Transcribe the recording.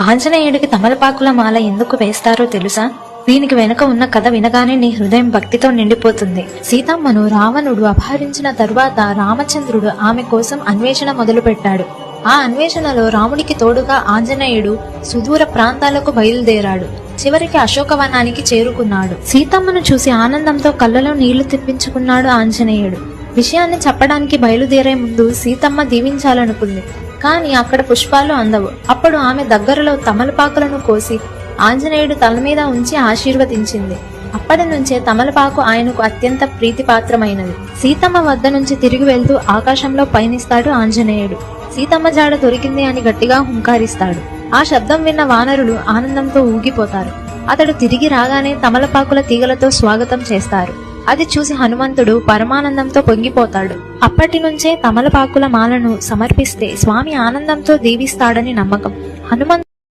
ఆంజనేయుడికి తమలపాకుల మాల ఎందుకు వేస్తారో తెలుసా? దీనికి వెనుక ఉన్న కథ వినగానే నీ హృదయం భక్తితో నిండిపోతుంది. సీతమ్మను రావణుడు అపహరించిన తరువాత రామచంద్రుడు ఆమె కోసం అన్వేషణ మొదలుపెట్టాడు. ఆ అన్వేషణలో రాముడికి తోడుగా ఆంజనేయుడు సుదూర ప్రాంతాలకు బయలుదేరాడు. చివరికి అశోకవనానికి చేరుకున్నాడు. సీతమ్మను చూసి ఆనందంతో కళ్ళలో నీళ్లు తెప్పించుకున్నాడు ఆంజనేయుడు. విషయాన్ని చెప్పడానికి బయలుదేరే ముందు సీతమ్మ దీవించాలనుకుంది. కాని అక్కడ పుష్పాలు అందవు. అప్పుడు ఆమె దగ్గరలో తమలపాకులను కోసి ఆంజనేయుడు తల మీద ఉంచి ఆశీర్వదించింది. అప్పటి నుంచే తమలపాకు ఆయనకు అత్యంత ప్రీతిపాత్రమైనది. సీతమ్మ వద్ద నుంచి తిరిగి వెళ్తూ ఆకాశంలో పయనిస్తాడు ఆంజనేయుడు. సీతమ్మ జాడ దొరికింది అని గట్టిగా హుంకారిస్తాడు. ఆ శబ్దం విన్న వానరులు ఆనందంతో ఊగిపోతారు. అతడు తిరిగి రాగానే తమలపాకుల తీగలతో స్వాగతం చేస్తారు. అది చూసి హనుమంతుడు పరమానందంతో పొంగిపోతాడు. అప్పటి నుంచే తమలపాకుల మాలను సమర్పిస్తే స్వామి ఆనందంతో దీవిస్తాడని నమ్మకం. హనుమంతుడు